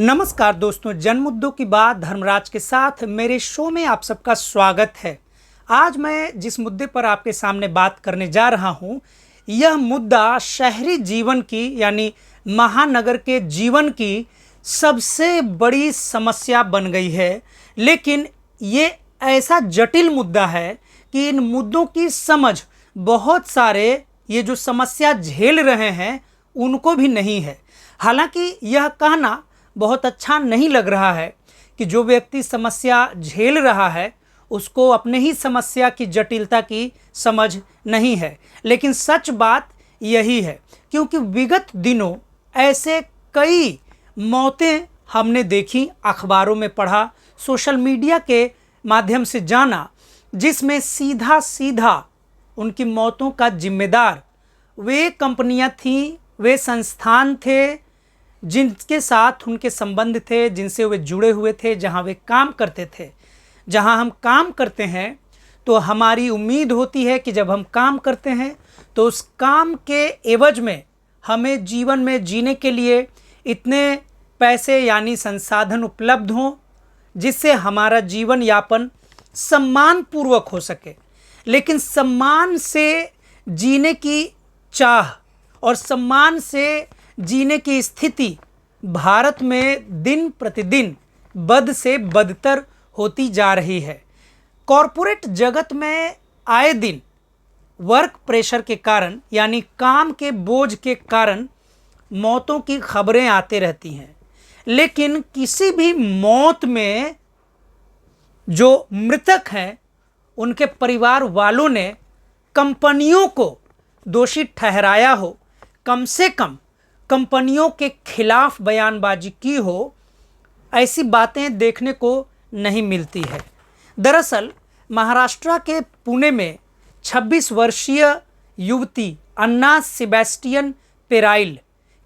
नमस्कार दोस्तों, जन मुद्दों की बात धर्मराज के साथ मेरे शो में आप सबका स्वागत है। आज मैं जिस मुद्दे पर आपके सामने बात करने जा रहा हूं, यह मुद्दा शहरी जीवन की यानी महानगर के जीवन की सबसे बड़ी समस्या बन गई है। लेकिन ये ऐसा जटिल मुद्दा है कि इन मुद्दों की समझ बहुत सारे ये जो समस्या झेल रहे हैं उनको भी नहीं है। हालांकि यह कहना बहुत अच्छा नहीं लग रहा है कि जो व्यक्ति समस्या झेल रहा है उसको अपने ही समस्या की जटिलता की समझ नहीं है, लेकिन सच बात यही है क्योंकि विगत दिनों ऐसे कई मौतें हमने देखी, अखबारों में पढ़ा, सोशल मीडिया के माध्यम से जाना, जिसमें सीधा सीधा उनकी मौतों का जिम्मेदार वे कंपनियां थीं, वे संस्थान थे जिनके साथ उनके संबंध थे, जिनसे वे जुड़े हुए थे, जहां वे काम करते थे। जहां हम काम करते हैं तो हमारी उम्मीद होती है कि जब हम काम करते हैं तो उस काम के एवज में हमें जीवन में जीने के लिए इतने पैसे यानी संसाधन उपलब्ध हों जिससे हमारा जीवन यापन सम्मान पूर्वक हो सके। लेकिन सम्मान से जीने की चाह और सम्मान से जीने की स्थिति भारत में दिन प्रतिदिन बद से बदतर होती जा रही है। कॉरपोरेट जगत में आए दिन वर्क प्रेशर के कारण यानी काम के बोझ के कारण मौतों की खबरें आते रहती हैं, लेकिन किसी भी मौत में जो मृतक हैं उनके परिवार वालों ने कंपनियों को दोषी ठहराया हो, कम से कम कंपनियों के खिलाफ बयानबाजी की हो, ऐसी बातें देखने को नहीं मिलती है। दरअसल महाराष्ट्र के पुणे में 26 वर्षीय युवती अन्ना सेबेस्टियन पेराइल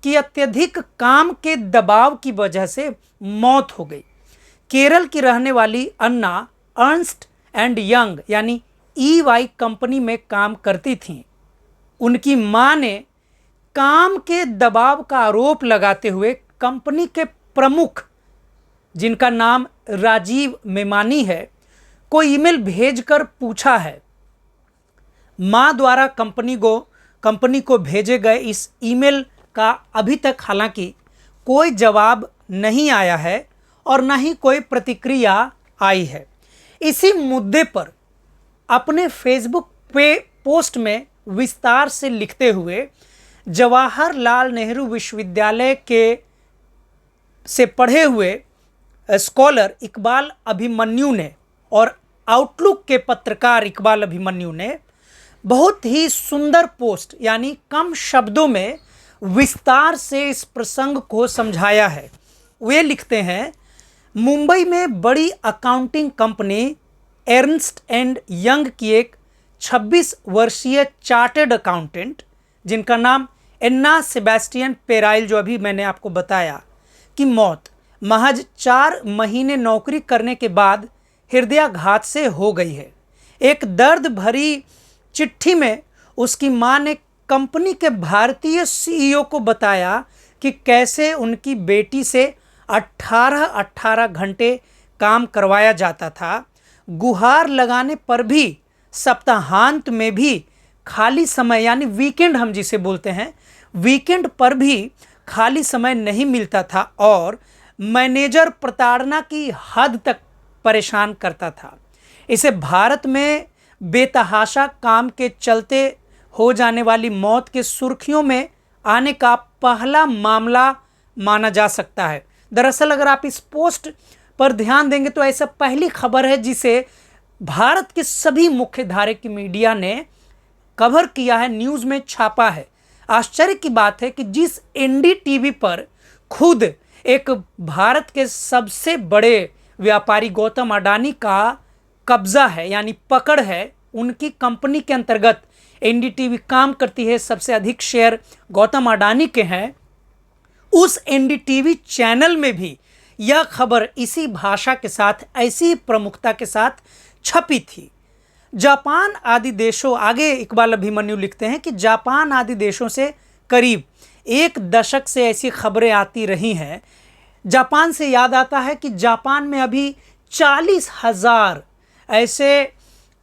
की अत्यधिक काम के दबाव की वजह से मौत हो गई। केरल की रहने वाली अन्ना अर्न्स्ट एंड यंग यानी EY कंपनी में काम करती थीं। उनकी मां ने काम के दबाव का आरोप लगाते हुए कंपनी के प्रमुख, जिनका नाम राजीव मेमानी है, को ईमेल भेजकर पूछा है। मां द्वारा कंपनी को भेजे गए इस ईमेल का अभी तक हालांकि कोई जवाब नहीं आया है और न ही कोई प्रतिक्रिया आई है। इसी मुद्दे पर अपने फेसबुक पे पोस्ट में विस्तार से लिखते हुए जवाहरलाल नेहरू विश्वविद्यालय के से पढ़े हुए स्कॉलर इकबाल अभिमन्यु ने और आउटलुक के पत्रकार इकबाल अभिमन्यु ने बहुत ही सुंदर पोस्ट यानी कम शब्दों में विस्तार से इस प्रसंग को समझाया है। वे लिखते हैं, मुंबई में बड़ी अकाउंटिंग कंपनी एर्नस्ट एंड यंग की एक 26 वर्षीय चार्टर्ड अकाउंटेंट जिनका नाम अन्ना सेबेस्टियन पेराइल, जो अभी मैंने आपको बताया, की मौत महज 4 महीने नौकरी करने के बाद हृदयाघात से हो गई है। एक दर्द भरी चिट्ठी में उसकी मां ने कंपनी के भारतीय CEO को बताया कि कैसे उनकी बेटी से 18 घंटे काम करवाया जाता था। गुहार लगाने पर भी सप्ताहांत में भी खाली समय यानी वीकेंड हम जिसे बोलते हैं, वीकेंड पर भी खाली समय नहीं मिलता था और मैनेजर प्रताड़ना की हद तक परेशान करता था। इसे भारत में बेतहाशा काम के चलते हो जाने वाली मौत के सुर्खियों में आने का पहला मामला माना जा सकता है। दरअसल अगर आप इस पोस्ट पर ध्यान देंगे तो ऐसा पहली खबर है जिसे भारत के सभी मुख्य धारे की मीडिया ने कवर किया है, न्यूज़ में छापा है। आश्चर्य की बात है कि जिस NDTV पर खुद एक भारत के सबसे बड़े व्यापारी गौतम अडानी का कब्जा है यानी पकड़ है, उनकी कंपनी के अंतर्गत NDTV काम करती है, सबसे अधिक शेयर गौतम अडानी के हैं। उस NDTV चैनल में भी यह खबर इसी भाषा के साथ, ऐसी प्रमुखता के साथ छपी थी। जापान आदि देशों, आगे इकबाल अभिमन्यु लिखते हैं कि जापान आदि देशों से करीब 1 दशक से ऐसी खबरें आती रही हैं जापान से याद आता है कि जापान में अभी 40,000 ऐसे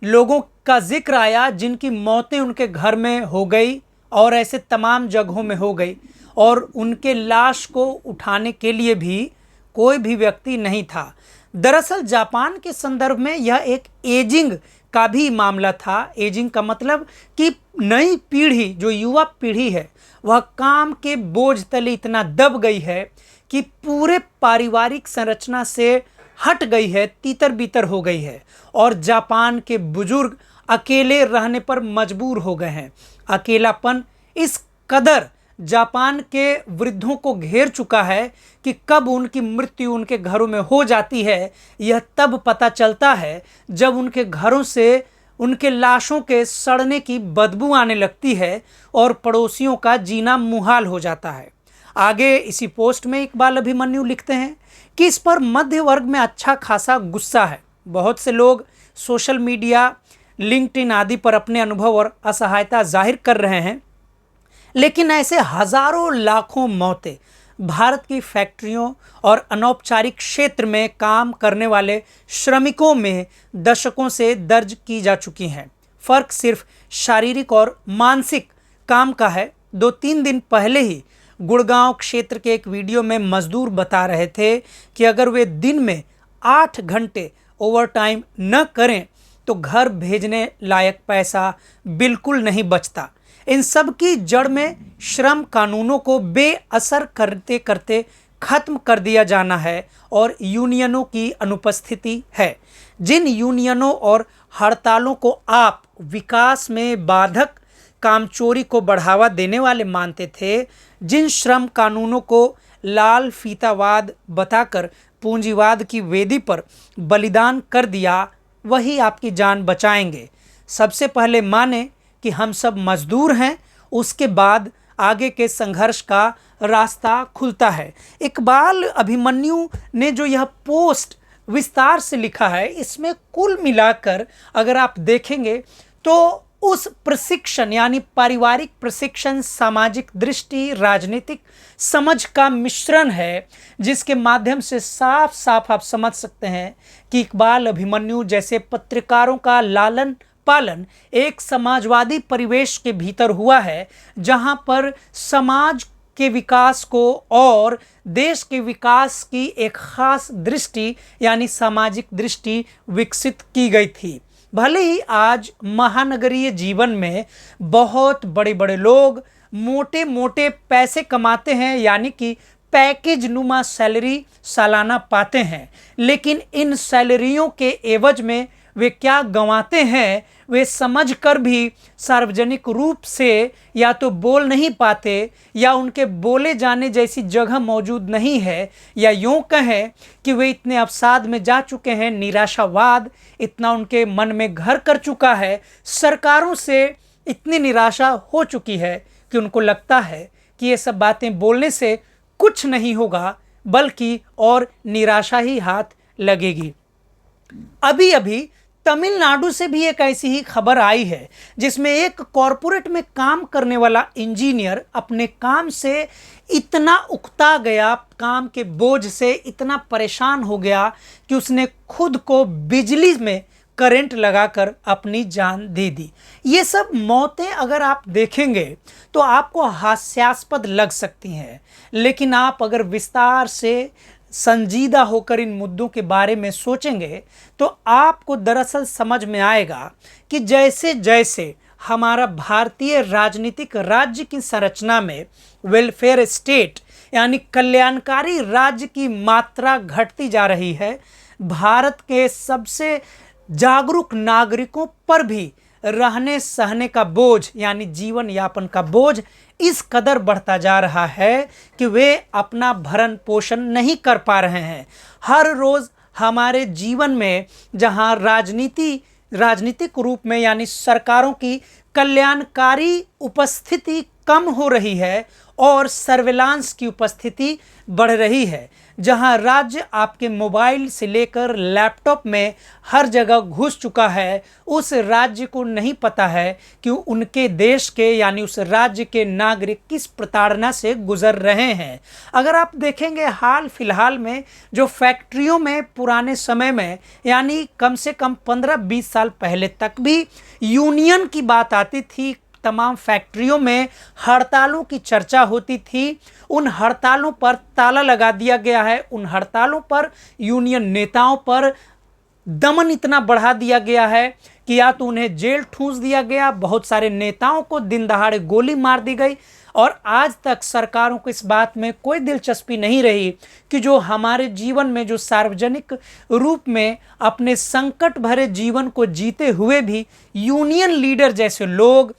लोगों का जिक्र आया जिनकी मौतें उनके घर में हो गई और ऐसे तमाम जगहों में हो गई, और उनके लाश को उठाने के लिए भी कोई भी व्यक्ति नहीं था। दरअसल जापान के संदर्भ में यह एक एजिंग का भी मामला था। एजिंग का मतलब कि नई पीढ़ी, जो युवा पीढ़ी है, वह काम के बोझ तले इतना दब गई है कि पूरे पारिवारिक संरचना से हट गई है, तीतर बीतर हो गई है, और जापान के बुजुर्ग अकेले रहने पर मजबूर हो गए हैं। अकेलापन इस कदर जापान के वृद्धों को घेर चुका है कि कब उनकी मृत्यु उनके घरों में हो जाती है, यह तब पता चलता है जब उनके घरों से उनके लाशों के सड़ने की बदबू आने लगती है और पड़ोसियों का जीना मुहाल हो जाता है। आगे इसी पोस्ट में इकबाल अभिमन्यु लिखते हैं कि इस पर मध्य वर्ग में अच्छा खासा गुस्सा है। बहुत से लोग सोशल मीडिया, लिंक्डइन आदि पर अपने अनुभव और असहायता जाहिर कर रहे हैं, लेकिन ऐसे हजारों लाखों मौतें भारत की फैक्ट्रियों और अनौपचारिक क्षेत्र में काम करने वाले श्रमिकों में दशकों से दर्ज की जा चुकी हैं। फर्क सिर्फ शारीरिक और मानसिक काम का है। 2-3 दिन पहले ही गुड़गांव क्षेत्र के एक वीडियो में मजदूर बता रहे थे कि अगर वे दिन में 8 घंटे ओवरटाइम न करें तो घर भेजने लायक पैसा बिल्कुल नहीं बचता। इन सब की जड़ में श्रम कानूनों को बेअसर करते करते खत्म कर दिया जाना है और यूनियनों की अनुपस्थिति है। जिन यूनियनों और हड़तालों को आप विकास में बाधक, कामचोरी को बढ़ावा देने वाले मानते थे, जिन श्रम कानूनों को लाल फीतावाद बताकर पूंजीवाद की वेदी पर बलिदान कर दिया, वही आपकी जान बचाएंगे। सबसे पहले माने कि हम सब मजदूर हैं, उसके बाद आगे के संघर्ष का रास्ता खुलता है। इकबाल अभिमन्यु ने जो यह पोस्ट विस्तार से लिखा है, इसमें कुल मिलाकर अगर आप देखेंगे तो उस प्रशिक्षण यानी पारिवारिक प्रशिक्षण, सामाजिक दृष्टि, राजनीतिक समझ का मिश्रण है, जिसके माध्यम से साफ साफ आप समझ सकते हैं कि इकबाल अभिमन्यु जैसे पत्रकारों का लालन पालन एक समाजवादी परिवेश के भीतर हुआ है, जहां पर समाज के विकास को और देश के विकास की एक खास दृष्टि यानी सामाजिक दृष्टि विकसित की गई थी। भले ही आज महानगरीय जीवन में बहुत बड़े बड़े लोग मोटे मोटे पैसे कमाते हैं, यानी कि पैकेज नुमा सैलरी सालाना पाते हैं, लेकिन इन सैलरियों के एवज में वे क्या गंवाते हैं वे समझकर भी सार्वजनिक रूप से या तो बोल नहीं पाते, या उनके बोले जाने जैसी जगह मौजूद नहीं है, या यूं कहें कि वे इतने अवसाद में जा चुके हैं, निराशावाद इतना उनके मन में घर कर चुका है, सरकारों से इतनी निराशा हो चुकी है कि उनको लगता है कि ये सब बातें बोलने से कुछ नहीं होगा, बल्कि और निराशा ही हाथ लगेगी। अभी अभी तमिलनाडु से भी एक ऐसी ही खबर आई है, जिसमें एक कॉरपोरेट में काम करने वाला इंजीनियर अपने काम से इतना उकता गया, काम के बोझ से इतना परेशान हो गया कि उसने खुद को बिजली में करंट लगाकर अपनी जान दे दी। ये सब मौतें अगर आप देखेंगे तो आपको हास्यास्पद लग सकती हैं, लेकिन आप अगर विस्तार से संजीदा होकर इन मुद्दों के बारे में सोचेंगे तो आपको दरअसल समझ में आएगा कि जैसे जैसे हमारा भारतीय राजनीतिक राज्य की संरचना में वेलफेयर स्टेट यानी कल्याणकारी राज्य की मात्रा घटती जा रही है, भारत के सबसे जागरूक नागरिकों पर भी रहने सहने का बोझ यानी जीवन यापन का बोझ इस कदर बढ़ता जा रहा है कि वे अपना भरण पोषण नहीं कर पा रहे हैं। हर रोज़ हमारे जीवन में जहां राजनीतिक रूप में यानी सरकारों की कल्याणकारी उपस्थिति कम हो रही है और सर्विलांस की उपस्थिति बढ़ रही है, जहां राज्य आपके मोबाइल से लेकर लैपटॉप में हर जगह घुस चुका है। उस राज्य को नहीं पता है कि उनके देश के यानी उस राज्य के नागरिक किस प्रताड़ना से गुजर रहे हैं। अगर आप देखेंगे हाल फिलहाल में जो फैक्ट्रियों में पुराने समय में यानी कम से कम 15-20 साल पहले तक भी यूनियन की बात आती थी, तमाम फैक्ट्रियों में हड़तालों की चर्चा होती थी, उन हड़तालों पर ताला लगा दिया गया है। उन हड़तालों पर यूनियन नेताओं पर दमन इतना बढ़ा दिया गया है कि या तो उन्हें जेल ठूंस दिया गया, बहुत सारे नेताओं को दिन दहाड़े गोली मार दी गई। और आज तक सरकारों को इस बात में कोई दिलचस्पी नहीं रही कि जो हमारे जीवन में जो सार्वजनिक रूप में अपने संकट भरे जीवन को जीते हुए भी यूनियन लीडर जैसे लोग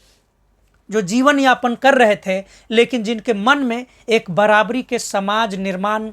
जो जीवन यापन कर रहे थे, लेकिन जिनके मन में एक बराबरी के समाज निर्माण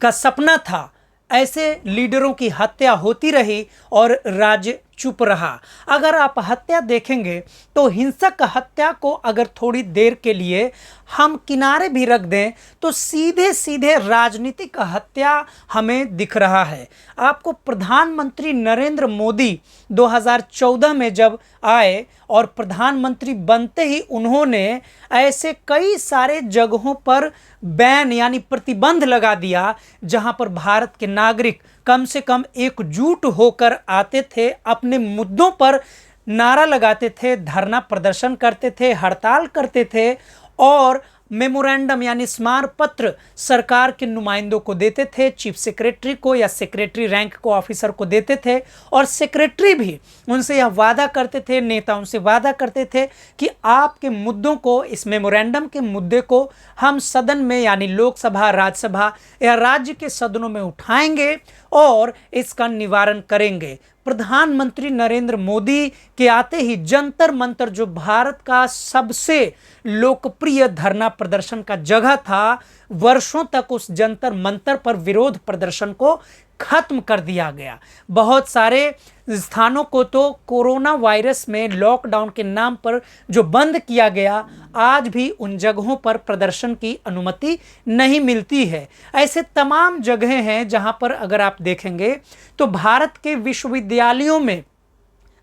का सपना था, ऐसे लीडरों की हत्या होती रही और राज्य चुप रहा। अगर आप हत्या देखेंगे तो हिंसक हत्या को अगर थोड़ी देर के लिए हम किनारे भी रख दें तो सीधे सीधे राजनीतिक हत्या हमें दिख रहा है। आपको प्रधानमंत्री नरेंद्र मोदी 2014 में जब आए और प्रधानमंत्री बनते ही उन्होंने ऐसे कई सारे जगहों पर बैन यानी प्रतिबंध लगा दिया जहां पर भारत के नागरिक कम से कम एकजुट होकर आते थे, अपने मुद्दों पर नारा लगाते थे, धरना प्रदर्शन करते थे, हड़ताल करते थे और मेमोरेंडम यानी स्मार पत्र सरकार के नुमाइंदों को देते थे, चीफ सेक्रेटरी को या सेक्रेटरी रैंक को ऑफिसर को देते थे। और सेक्रेटरी भी उनसे यह वादा करते थे, नेता उनसे वादा करते थे कि आपके मुद्दों को, इस मेमोरेंडम के मुद्दे को हम सदन में यानी लोकसभा, राज्यसभा या राज्य के सदनों में उठाएंगे और इसका निवारण करेंगे। प्रधानमंत्री नरेंद्र मोदी के आते ही जंतर मंतर, जो भारत का सबसे लोकप्रिय धरना प्रदर्शन का जगह था, वर्षों तक उस जंतर मंतर पर विरोध प्रदर्शन को खत्म कर दिया गया। बहुत सारे स्थानों को तो कोरोना वायरस में लॉकडाउन के नाम पर जो बंद किया गया, आज भी उन जगहों पर प्रदर्शन की अनुमति नहीं मिलती है। ऐसे तमाम जगहें हैं जहां पर अगर आप देखेंगे तो भारत के विश्वविद्यालयों में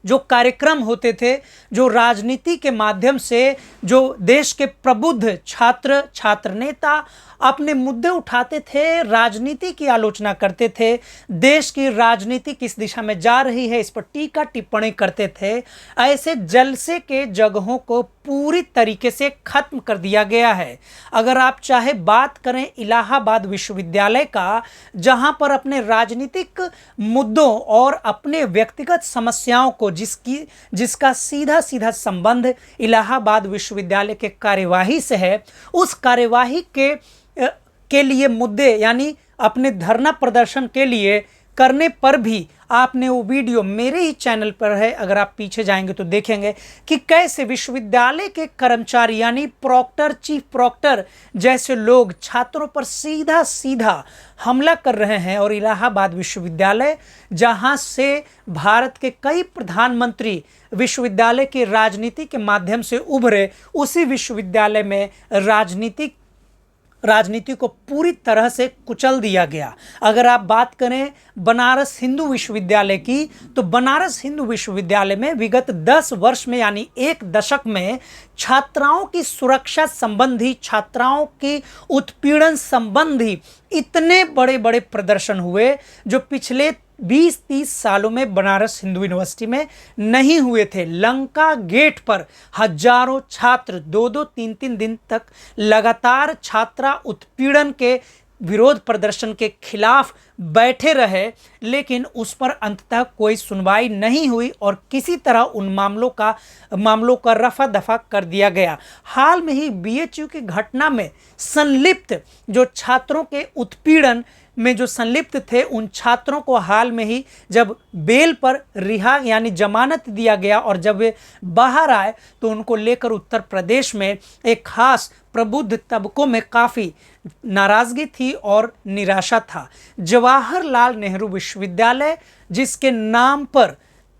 जो कार्यक्रम होते थे, जो राजनीति के माध्यम से जो देश के प्रबुद्ध छात्र, छात्र नेता अपने मुद्दे उठाते थे, राजनीति की आलोचना करते थे, देश की राजनीति किस दिशा में जा रही है इस पर टीका टिप्पणी करते थे, ऐसे जलसे के जगहों को पूरी तरीके से खत्म कर दिया गया है। अगर आप चाहे बात करें इलाहाबाद विश्वविद्यालय का, जहां पर अपने राजनीतिक मुद्दों और अपने व्यक्तिगत समस्याओं को जिसका सीधा सीधा संबंध इलाहाबाद विश्वविद्यालय के कार्यवाही से है, उस कार्यवाही के लिए मुद्दे यानी अपने धरना प्रदर्शन के लिए करने पर भी आपने वो वीडियो मेरे ही चैनल पर है, अगर आप पीछे जाएंगे तो देखेंगे कि कैसे विश्वविद्यालय के कर्मचारी यानी प्रॉक्टर, चीफ प्रॉक्टर जैसे लोग छात्रों पर सीधा सीधा हमला कर रहे हैं। और इलाहाबाद विश्वविद्यालय, जहां से भारत के कई प्रधानमंत्री विश्वविद्यालय की राजनीति के माध्यम से उभरे, उसी विश्वविद्यालय में राजनीति को पूरी तरह से कुचल दिया गया। अगर आप बात करें बनारस हिंदू विश्वविद्यालय की, तो बनारस हिंदू विश्वविद्यालय में विगत 10 वर्ष में यानी 1 दशक में छात्राओं की सुरक्षा संबंधी, छात्राओं की उत्पीड़न संबंधी इतने बड़े बड़े प्रदर्शन हुए जो पिछले 20-30 सालों में बनारस हिंदू यूनिवर्सिटी में नहीं हुए थे। लंका गेट पर हजारों छात्र 2-3 दिन तक लगातार छात्रा उत्पीड़न के विरोध प्रदर्शन के खिलाफ बैठे रहे, लेकिन उस पर अंततः कोई सुनवाई नहीं हुई और किसी तरह उन मामलों का रफा दफा कर दिया गया। हाल में ही बीएचयू की घटना में संलिप्त जो छात्रों के उत्पीड़न में जो संलिप्त थे, उन छात्रों को हाल में ही जब बेल पर रिहा यानी जमानत दिया गया और जब वे बाहर आए तो उनको लेकर उत्तर प्रदेश में एक खास प्रबुद्ध तबकों में काफ़ी नाराज़गी थी और निराशा था। जवाहरलाल नेहरू विश्वविद्यालय, जिसके नाम पर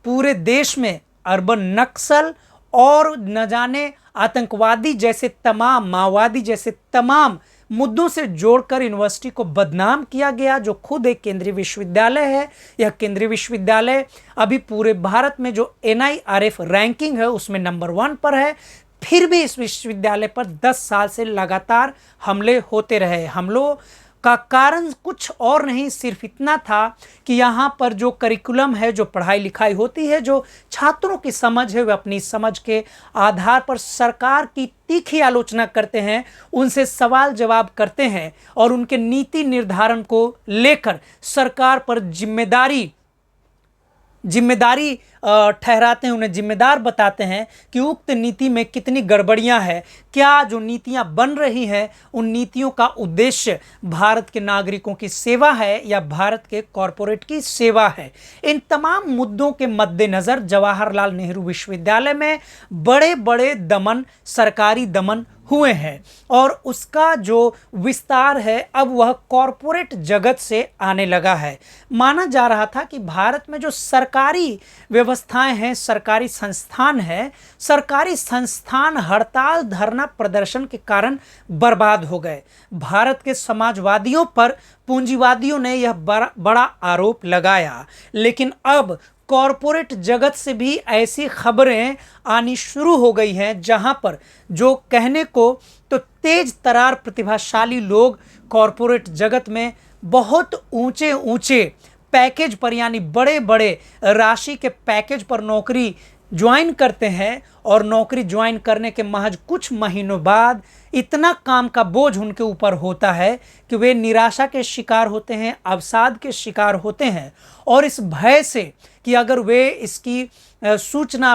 पूरे देश में अर्बन नक्सल और न जाने आतंकवादी जैसे तमाम, माओवादी जैसे तमाम मुद्दों से जोड़कर यूनिवर्सिटी को बदनाम किया गया, जो खुद एक केंद्रीय विश्वविद्यालय है। यह केंद्रीय विश्वविद्यालय अभी पूरे भारत में जो NIRF रैंकिंग है उसमें नंबर 1 पर है। फिर भी इस विश्वविद्यालय पर 10 साल से लगातार हमले होते रहे। हमलों का कारण कुछ और नहीं, सिर्फ इतना था कि यहाँ पर जो करिकुलम है, जो पढ़ाई लिखाई होती है, जो छात्रों की समझ है, वे अपनी समझ के आधार पर सरकार की तीखी आलोचना करते हैं, उनसे सवाल जवाब करते हैं और उनके नीति निर्धारण को लेकर सरकार पर जिम्मेदारी ठहराते हैं, उन्हें जिम्मेदार बताते हैं कि उक्त नीति में कितनी गड़बड़ियां हैं, क्या जो नीतियां बन रही हैं उन नीतियों का उद्देश्य भारत के नागरिकों की सेवा है या भारत के कॉरपोरेट की सेवा है। इन तमाम मुद्दों के मद्देनज़र जवाहरलाल नेहरू विश्वविद्यालय में बड़े बड़े दमन, सरकारी दमन हुए हैं और उसका जो विस्तार है अब वह कॉरपोरेट जगत से आने लगा है। माना जा रहा था कि भारत में जो सरकारी व्यवस्थाएं हैं, सरकारी संस्थान हैं, सरकारी संस्थान हड़ताल, धरना, प्रदर्शन के कारण बर्बाद हो गए। भारत के समाजवादियों पर पूंजीवादियों ने यह बड़ा आरोप लगाया, लेकिन अब कॉरपोरेट जगत से भी ऐसी खबरें आनी शुरू हो गई हैं जहां पर जो कहने को तो तेज तरार प्रतिभाशाली लोग कॉरपोरेट जगत में बहुत ऊंचे ऊंचे पैकेज पर, यानी बड़े बड़े राशि के पैकेज पर नौकरी ज्वाइन करते हैं और नौकरी ज्वाइन करने के महज कुछ महीनों बाद इतना काम का बोझ उनके ऊपर होता है कि वे निराशा के शिकार होते हैं, अवसाद के शिकार होते हैं और इस भय से कि अगर वे इसकी सूचना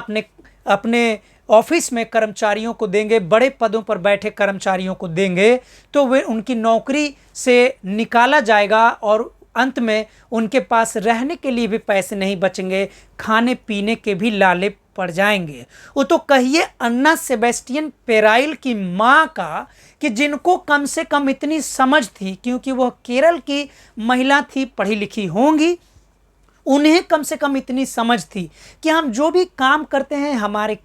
अपने ऑफिस में कर्मचारियों को देंगे, बड़े पदों पर बैठे कर्मचारियों को देंगे, तो वे उनकी नौकरी से निकाला जाएगा और अंत में उनके पास रहने के लिए भी पैसे नहीं बचेंगे, खाने पीने के भी लाले पड़ जाएंगे। वो तो कहिए अन्ना सेबेस्टियन पेराइल की माँ का, कि जिनको कम से कम इतनी समझ थी, क्योंकि वह केरल की महिला थी, पढ़ी लिखी होंगी, उन्हें कम से कम इतनी समझ थी कि हम जो भी काम करते हैं, हमारे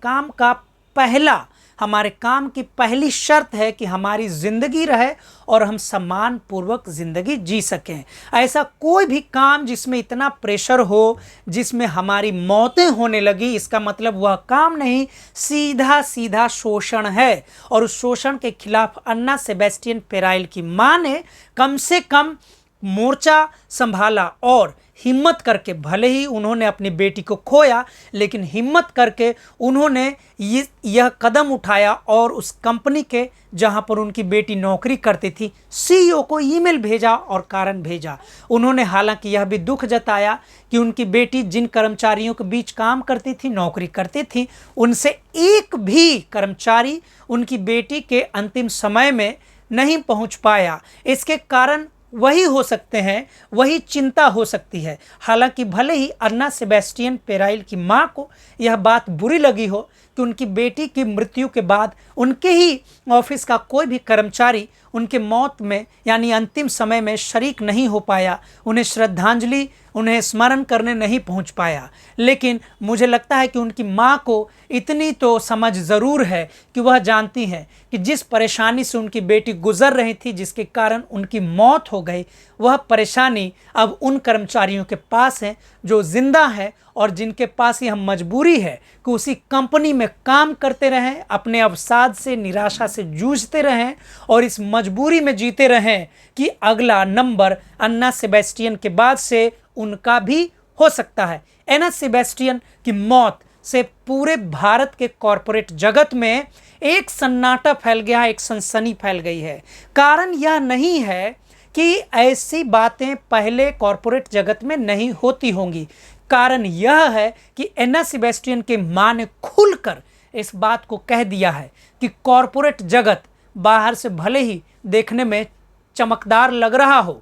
काम की पहली शर्त है कि हमारी ज़िंदगी रहे और हम सम्मान पूर्वक ज़िंदगी जी सकें। ऐसा कोई भी काम जिसमें इतना प्रेशर हो, जिसमें हमारी मौतें होने लगी, इसका मतलब वह काम नहीं, सीधा सीधा शोषण है। और उस शोषण के खिलाफ अन्ना सेबेस्टियन पेराइल की माँ ने कम से कम मोर्चा संभाला और हिम्मत करके, भले ही उन्होंने अपनी बेटी को खोया, लेकिन हिम्मत करके उन्होंने यह कदम उठाया और उस कंपनी के जहां पर उनकी बेटी नौकरी करती थी CEO को ईमेल भेजा और कारण भेजा। उन्होंने हालांकि यह भी दुख जताया कि उनकी बेटी जिन कर्मचारियों के बीच काम करती थी, नौकरी करती थी, उनसे एक भी कर्मचारी उनकी बेटी के अंतिम समय में नहीं पहुंच पाया। इसके कारण वही हो सकते हैं, वही चिंता हो सकती है। हालांकि भले ही अन्ना सेबेस्टियन पेराइल की माँ को यह बात बुरी लगी हो कि उनकी बेटी की मृत्यु के बाद उनके ही ऑफिस का कोई भी कर्मचारी उनके मौत में यानी अंतिम समय में शरीक नहीं हो पाया, उन्हें श्रद्धांजलि, उन्हें स्मरण करने नहीं पहुंच पाया। लेकिन मुझे लगता है कि उनकी माँ को इतनी तो समझ ज़रूर है कि वह जानती हैं कि जिस परेशानी से उनकी बेटी गुजर रही थी, जिसके कारण उनकी मौत हो गई, वह परेशानी अब उन कर्मचारियों के पास है जो जिंदा है और जिनके पास यह मजबूरी है कि उसी कंपनी में काम करते रहें, अपने अवसाद से, निराशा से जूझते रहें और इस मजबूरी में जीते रहें कि अगला नंबर अन्ना सेबेस्टियन के बाद से उनका भी हो सकता है। अन्ना सेबेस्टियन की मौत से पूरे भारत के कॉरपोरेट जगत में एक सन्नाटा फैल गया, एक सनसनी फैल गई है। कारण यह नहीं है कि ऐसी बातें पहले कॉरपोरेट जगत में नहीं होती होंगी, कारण यह है कि अन्ना सेबेस्टियन के मां ने खुलकर इस बात को कह दिया है कि कॉरपोरेट जगत बाहर से भले ही देखने में चमकदार लग रहा हो,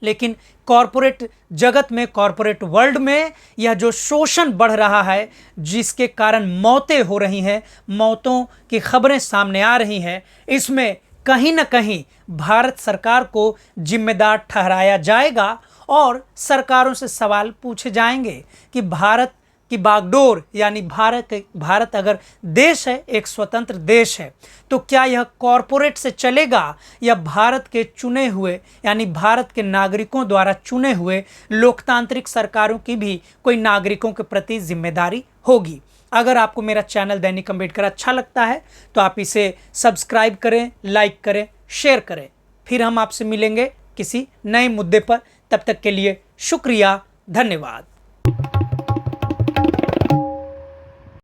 लेकिन कॉरपोरेट जगत में, कॉरपोरेट वर्ल्ड में यह जो शोषण बढ़ रहा है, जिसके कारण मौतें हो रही हैं, मौतों की खबरें सामने आ रही हैं, इसमें कहीं ना कहीं भारत सरकार को जिम्मेदार ठहराया जाएगा और सरकारों से सवाल पूछे जाएंगे कि भारत की बागडोर यानी भारत अगर देश है, एक स्वतंत्र देश है, तो क्या यह कॉरपोरेट से चलेगा या भारत के चुने हुए यानी भारत के नागरिकों द्वारा चुने हुए लोकतांत्रिक सरकारों की भी कोई नागरिकों के प्रति जिम्मेदारी होगी। अगर आपको मेरा चैनल दैनिक अम्बेडकर अच्छा लगता है तो आप इसे सब्सक्राइब करें, लाइक करें, शेयर करें। फिर हम आपसे मिलेंगे किसी नए मुद्दे पर। तब तक के लिए शुक्रिया, धन्यवाद।